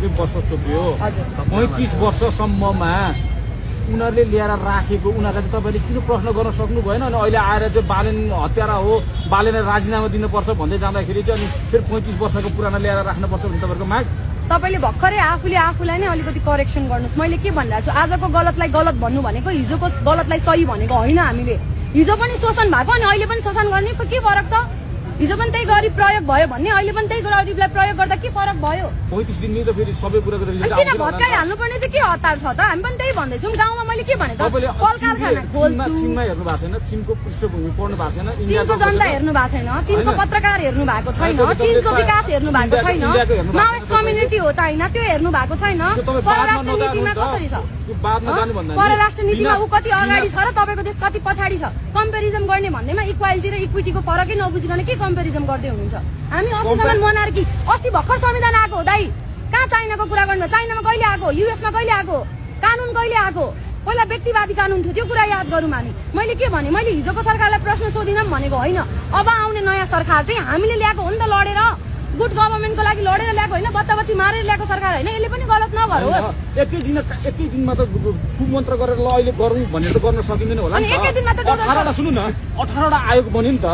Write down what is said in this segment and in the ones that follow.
35 वर्ष चुक्यो 35 वर्षसम्ममा उनीहरूले ल्याएर राखेको उनीहरूलाई चाहिँ तपाईँले किन प्रश्न गर्न सक्नु भएन अनि अहिले आएर चाहिँ बालेन हत्यारा हो बालेनलाई राजीनामा दिनुपर्छ भन्दै जाँदाखेरि चाहिँ अनि फेरि 35 वर्षको पुरानो ल्याएर राख्नुपर्छ भन्ने तपाईँको माग तपाईले भर्खरै आफूलाई नै अलिकति करेक्सन गर्नुस् मैले के भनिरहेको छु आजको गलतलाई गलत भन्नु भनेको हिजोको गलतलाई सही भनेको होइन हामीले हिजो पनि शोषण भएको अनि अहिले पनि शोषण गर्ने के फरक छ हिजो पनि त्यही गरी प्रयोग भयो भन्ने अहिले पनि त्यही गरिबलाई प्रयोग गर्दा के फरक भयो 35 दिनमै त फेरि सबै कुराको रिजल्ट किन भत्काइ हाल्नु पर्ने त के हतार छ त हामी पनि त्यही भन्दैछौँ गाउँमा मैले के भने त कल कारखाना खोल्छु चीनमा हेर्नु भएको छैन चीनको पृष्ठभूमि पढ्नु भएको छैन चीनको जनता हेर्नु भएको छैन चीनको पत्रकार हेर्नु भएको छैन चीनको विकास हेर्नु भएको छैन माओइस्ट कम्युनिटी हो चाहिँ त्यो हेर्नु भएको छैन परराष्ट्र नीतिमा कसरी छ परराष्ट्र नीतिमा ऊ कति अगाडि छ र तपाईँको देश कति पछाडि छ कम्पेरिजन गर्ने भन्दैमा इक्वालिटी र इक्विटीको फरकै नबुझिकन के कम्पेरिजन गर्दै हुनुहुन्छ हामी अस्तिसम्म मोनार्की अस्ति भर्खर संविधान आएको हो दाइ कहाँ चाइनाको कुरा गर्नु चाइनामा कहिले आएको युएसमा कहिले आएको कानून कहिले आएको पहिला व्यक्तिवादी कानून थियो त्यो कुरा याद गरौँ हामी मैले के भने मैले हिजोको सरकारलाई प्रश्न सोधिनँ भनेको होइन अब आउने नयाँ सरकार चाहिँ हामीले ल्याएको हो नि त लडेर गुड गभर्मेन्टको लागि लडेर ल्याएको होइन बच्चा बच्ची मारेर ल्याएको सरकार होइन यसले पनि गलत नगरोस् एकै दिनमा त कुमन्त्र गरेर ल अहिले गरौँ भनेर त गर्न सकिँदैन होला नि 18वटा सुन्नु न 18वटा आयोग बन्यो नि त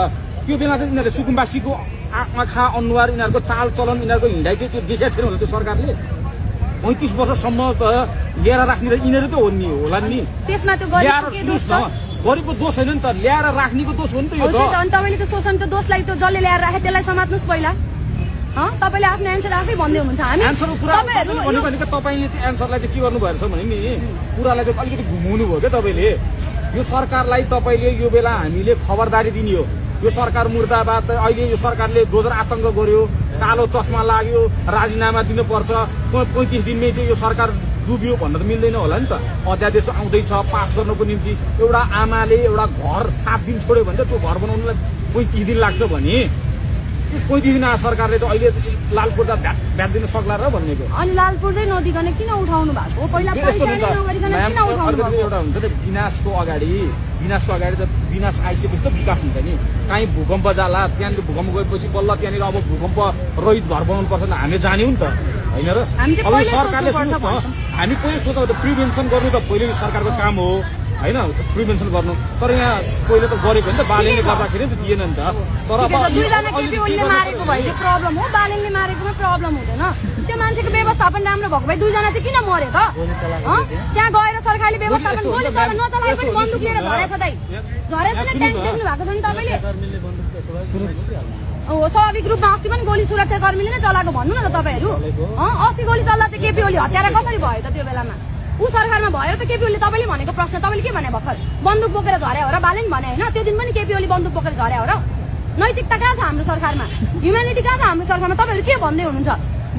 त्यो बेला चाहिँ यिनीहरूले सुकुम्बासीको आँखा अनुहार यिनीहरूको चाल चलन यिनीहरूको हिँडाइ चाहिँ त्यो देखाएको थिएन होला त्यो सरकारले 35 वर्षसम्म त ल्याएर राख्ने त यिनीहरू त हो नि होला नि त्यसमा त्यो गरिबको दोष होइन नि त ल्याएर राख्नेको दोष हो नि त यो अनि तपाईँले त शोषणको दोषलाई त्यो जसले ल्याएर राखे त्यसलाई समात्नुहोस् पहिला तपाईँले आफ्नो एन्सर आफै भन्दै हुनुहुन्छ हामी एन्सरको कुरा भन्नु भनेको तपाईँले चाहिँ एन्सरलाई चाहिँ के गर्नु भएको छ भने नि कुरालाई चाहिँ अलिकति घुमाउनु भयो क्या तपाईँले यो सरकारलाई तपाईँले यो बेला हामीले खबरदारी दिने हो यो सरकार मुर्दाबाद अहिले यो सरकारले दोहोर आतंक गर्यो कालो चस्मा लाग्यो राजीनामा दिनुपर्छ 35 दिनमै चाहिँ यो सरकार डुब्यो भन्न त मिल्दैन होला नि त अध्यादेश आउँदैछ पास गर्नको निम्ति एउटा आमाले एउटा घर 7 दिन छोड्यो भने त त्यो घर बनाउनुलाई 35 दिन लाग्छ भने 35 दिन सरकारले त अहिले लालपुर्जा भ्याट दिन सक्ला र भनेको अनि लालपुर्जै नदिकन किन उठाउनु भएको पहिला एउटा हुन्छ नि विनाशको अगाडि त विनाश आइसकेपछि त विकास हुन्छ नि काहीँ भूकम्प जाला त्यहाँनिर भूकम्प गएपछि बल्ल त्यहाँनिर अब भूकम्प रहित घर बनाउनु पर्छ हामीले जान्यौँ नि त होइन र अब सरकारले सुन्नुहोस् न हामी पहिले सोध्दा प्रिभेन्सन गर्नु त पहिले सरकारको काम हो होइन प्रिभेन्सन गर्नु तर यहाँ पहिले त गरेको नि त बालेनले गर्दाखेरि त दिएन नि त तर अब मारेको भए चाहिँ प्रब्लम हो बालेनले मारेकोमा प्रब्लम हुँदैन त्यो मान्छेको व्यवस्थापन राम्रो भएको भए दुईजना चाहिँ किन मर्यो त त्यहाँ गएर सरकारले व्यवस्थापन गोली नचलाए पनि बन्दुक लिएर झरेछ दाइ झरेछ नि ट्याङ्क देख्नु भएको छ नि तपाईँले स्वाभाविक रूपमा अस्ति पनि गोली सुरक्षा कर्मीले नै चलाएको भन्नु न त तपाईँहरू अस्ति गोली चल्दा चाहिँ केपी ओली हत्यारा कसरी भयो त त्यो बेलामा ऊ सरकारमा भयो त केपी ओली तपाईँले भनेको प्रश्न तपाईँले के भने भर्खर बन्दुक बोकेर झर्या हो र बालेन भने होइन त्यो दिन पनि केपी ओली बन्दुक बोकेर झर्या हो र नैतिकता कहाँ छ हाम्रो सरकारमा ह्युम्यानिटी कहाँ छ हाम्रो सरकारमा तपाईँहरू के भन्दै हुनुहुन्छ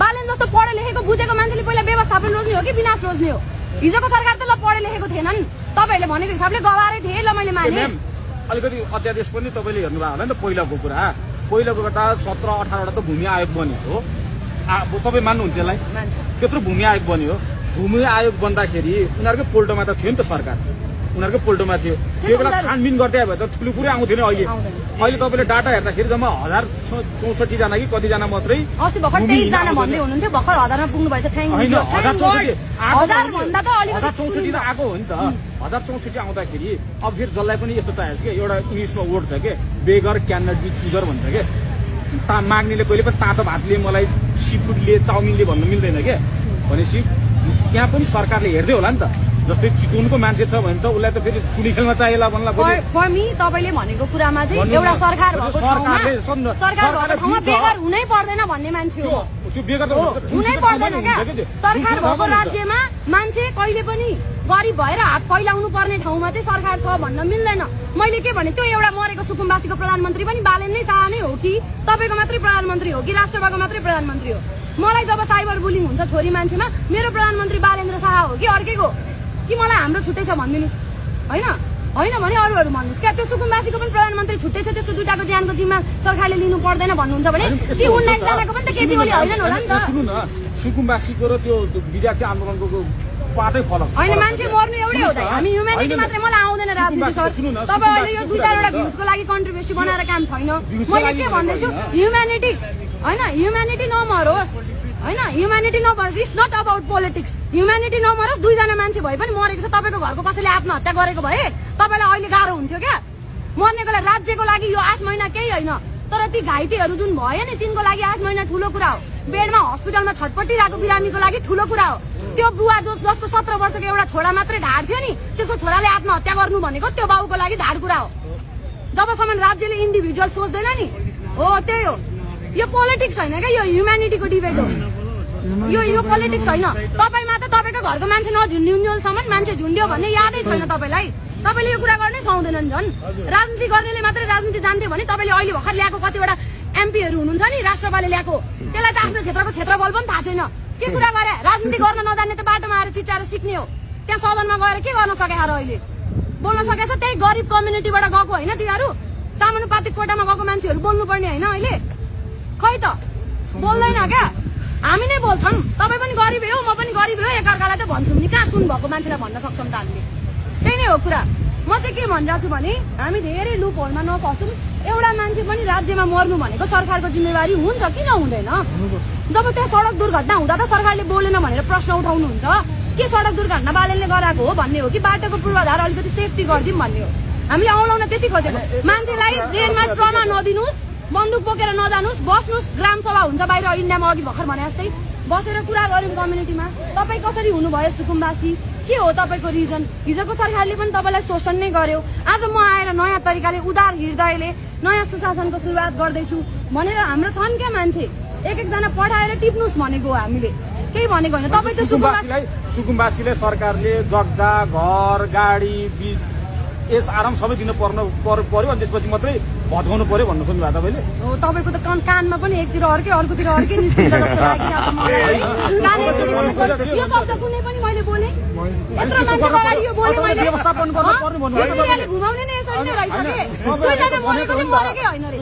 बालेन जस्तो पढे लेखेको बुझेको मान्छेले पहिला व्यवस्थापन रोज्ने हो कि विनाश रोज्ने हो हिजोको सरकार त ल पढे लेखेको थिएनन् तपाईँहरूले भनेको हिसाबले गवारै थिए ल मैले माने अलिकति अध्यादेश पनि तपाईँले हेर्नु भएको होला नि त पहिलाको कुरा पहिलाको त 17-18वटा त भूमि आयोग बन्यो हो तपाईँ मान्नुहुन्छ यसलाई त्यत्रो भूमि आयोग बन्यो भूमि आयोग बन्दाखेरि उनीहरूकै पोल्टोमा त थियो नि त सरकार उनीहरूकै पोल्टोमा थियो त्यो बेला छानबिन गर्दै भए त ठुलो कुरै आउँथेन अहिले तपाईँले डाटा हेर्दाखेरि जम्मा 1064 जना कि कतिजना मात्रै 23 जना भन्दै हुनुहुन्थ्यो भर्खर 1000मा पुग्नु भएछ होइन 1064 आएको हो नि त 1064 आउँदाखेरि अब फेरि जसलाई पनि यस्तो चाहिएको कि एउटा इङ्ग्लिसमा वर्ड छ कि बेगर क्यान नट बी चुजर भन्छ कि माग्नेले कहिले पनि तातो भातले मलाई सीफुडले चाउमिनले भन्नु मिल्दैन क्या भनेपछि त्यहाँ पनि सरकारले हेर्दै होला नि त जस्तै चितवनको मान्छे छ भने त उसलाई त फेरि ठुली खेलमा चाहिएला भन्ला फर मी तपाईँले भनेको कुरामा चाहिँ एउटा सरकार बेगर हुनै पर्दैन भन्ने मान्छे हो हुनै पर्दैन क्या सरकार भएको राज्यमा मान्छे कहिले पनि गरिब भएर हात फैलाउनु पर्ने ठाउँमा चाहिँ सरकार छ भन्न मिल्दैन मैले के भने त्यो एउटा मरेको सुकुम्बासीको प्रधानमन्त्री पनि बालेन नै शाह नै हो कि तपाईँको मात्रै प्रधानमन्त्री हो कि राष्ट्रसभाको मात्रै प्रधानमन्त्री हो मलाई जब साइबर बुलिङ हुन्छ छोरी मान्छेमा मेरो प्रधानमन्त्री बालेन्द्र शाह हो कि अर्कैको कि मलाई हाम्रो छुट्टै छ भनिदिनुहोस् होइन होइन भने अरूहरू भन्नुहोस् क्या त्यो सुकुम्बासीको पनि प्रधानमन्त्री छुट्टै छ त्यसको दुईटाको ज्यानको जिम्मा सरकारले लिनु पर्दैन भन्नुहुन्छ भने ती 19 जनाको पनि त केपी ओली होइन होला नि त सुकुम्बासीको र त्यो विद्यार्थी आन्दोलनको पाटै फरक होइन मान्छे मर्नु एउटै हो त हामी ह्युम्यानिटी मात्रै मलाई आउँदैन राजनीति सर तपाईँ अहिले यो 2-4वटा भ्युजको लागि कन्ट्रिब्युसन बनाएर काम छैन मैले के भन्दैछु ह्युम्यानिटी होइन ह्युम्यानिटी नमरोस् होइन ह्युम्यानिटी नमरोस् it's not about politics humanity नमरोस् दुईजना मान्छे भए पनि मरेको छ तपाईँको घरको कसैले आत्महत्या गरेको भए तपाईँलाई अहिले गाह्रो हुन्थ्यो क्या मर्नेको लागि राज्यको लागि यो 8 महिना केही होइन तर ती घाइतेहरू जुन भयो नि तिनको लागि 8 महिना ठुलो कुरा हो बेडमा हस्पिटलमा छटपटिरहेको बिरामीको लागि ठुलो कुरा हो त्यो बुवा जसको 17 वर्षको एउटा छोरा मात्रै ढाड थियो नि त्यसको छोराले आत्महत्या गर्नु भनेको त्यो बाउको लागि ढाड कुरा हो जबसम्म राज्यले इन्डिभिजुअल सोच्दैन नि हो त्यही हो यो पोलिटिक्स होइन क्या यो ह्युम्यानिटीको डिबेट हो यो पोलिटिक्स होइन तपाईँमा त तपाईँको घरको मान्छे नझुन्डिउन्जेलसम्म मान्छे झुन्ड्यो भन्ने यादै छैन तपाईँलाई तपाईँले यो कुरा गर्नै सक्दैनन् झन् राजनीति गर्नेले मात्रै राजनीति जान्थ्यो भने तपाईँले अहिले भर्खर ल्याएको कतिवटा एमपीहरू हुनुहुन्छ नि राष्ट्रपाले ल्याएको त्यसलाई त आफ्नो क्षेत्रको क्षेत्रफल पनि थाहा छैन के कुरा गरे राजनीति गर्न नजान्ने त बाटोमा आएर चिच्याएर सिक्ने हो त्यहाँ सदनमा गएर के गर्न सके र अहिले बोल्न सकेछ त्यही गरिब कम्युनिटीबाट गएको होइन तिनीहरू समानुपातिक कोटामा गएको मान्छेहरू बोल्नुपर्ने होइन अहिले खै त बोल्दैन क्या हामी नै बोल्छौँ तपाईँ पनि गरिबै हो म पनि गरिबै हो एकअर्कालाई त भन्छौँ नि कहाँ सुन भएको मान्छेलाई भन्न सक्छौँ त हामीले त्यही नै हो कुरा म चाहिँ के भनिरहेको छु भने हामी धेरै लुप होलमा नफसौँ एउटा मान्छे पनि राज्यमा मर्नु भनेको सरकारको जिम्मेवारी हुन्छ किन हुँदैन जब त्यहाँ सडक दुर्घटना हुँदा त सरकारले बोलेन भनेर प्रश्न उठाउनुहुन्छ के सडक दुर्घटना बालनले गराएको हो भन्ने हो कि बाटोको पूर्वाधार अलिकति सेफ्टी गरिदिउँ भन्ने हो हामीले औलाउन त्यति खोजेको मान्छेलाई ट्रेनमा ट्रमा नदिनुहोस् बन्दुक बोकेर नजानुहोस् बस्नुहोस् ग्राम सभा हुन्छ बाहिर इन्डियामा अघि भर्खर भने जस्तै बसेर कुरा गऱ्यौँ कम्युनिटीमा तपाईँ कसरी हुनुभयो सुकुम्बासी के हो तपाईँको रिजन हिजोको सरकारले पनि तपाईँलाई शोषण नै गर्यो आज म आएर नयाँ तरिकाले उदार हृदयले नयाँ सुशासनको सुरुवात गर्दैछु भनेर हाम्रो छन् क्या मान्छे एकजना पठाएर टिप्नुहोस् भनेको हामीले केही भनेको होइन तपाईँ त सुकुम्बासीले सरकारले जग्गा घर गाडी यस आराम सबै दिन पर्यो अनि त्यसपछि मात्रै भत्काउनु पर्यो भन्नु खोज्नु भयो तपाईँले हो तपाईँको त कानमा पनि एकतिर अर्कै अर्कोतिर अर्कै निस्किन्छ जस्तो लागिरहेको छ मलाई यो शब्द कुनै पनि मैले बोलेँ यत्रो मान्छे अगाडि यो बोलेँ मैले व्यवस्थापन गर्नु पर्ने भन्नु घुमाउने नै यसरी नै रहेछ के दुईजना मरेको पनि मरेकै होइन रे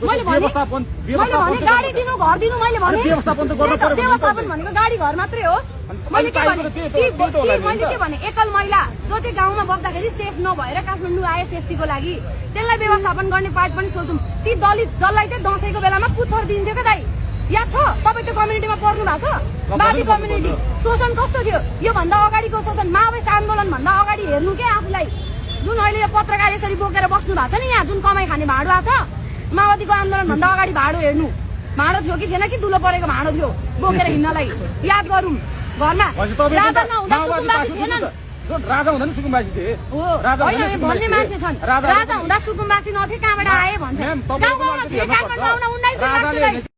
मैले भने गाडी दिनु घर दिनु मैले भने व्यवस्थापन भनेको गाडी घर मात्रै हो मैले के भने एकल महिला जो चाहिँ गाउँमा बस्दाखेरि सेफ नभएर काठमाडौँ आए सेफ्टीको लागि त्यसलाई व्यवस्थापन गर्ने पार्ट पनि सोचौँ ती दलित दललाई चाहिँ दसैँको बेलामा पुच्छर दिन्थ्यो क्या दाइ याद छ तपाईँ त्यो कम्युनिटीमा पर्नु भएको छ बादी कम्युनिटी शोषण कस्तो थियो योभन्दा अगाडिको शोषण माओवादी आन्दोलन भन्दा अगाडि हेर्नु के आफूलाई जुन अहिले यो पत्रकार यसरी बोकेर बस्नु भएको छ नि यहाँ जुन कमाइ खाने भाडो आएको छ माओवादीको आन्दोलन भन्दा अगाडि भाडो हेर्नु भाडो थियो कि थिएन कि दुलो परेको भाडो थियो बोकेर हिँड्नलाई याद गरौँ घरमा राजा नहुँदा सुकुम्बासी थिएनन् राजा हुँदा नि सुकुम्बासी थिए भन्ने मान्छे छन् राजा हुँदा सुकुम्बासी नथिए कहाँबाट आए भन्छ गाउँमा थिए काठमाडौँ आउन 19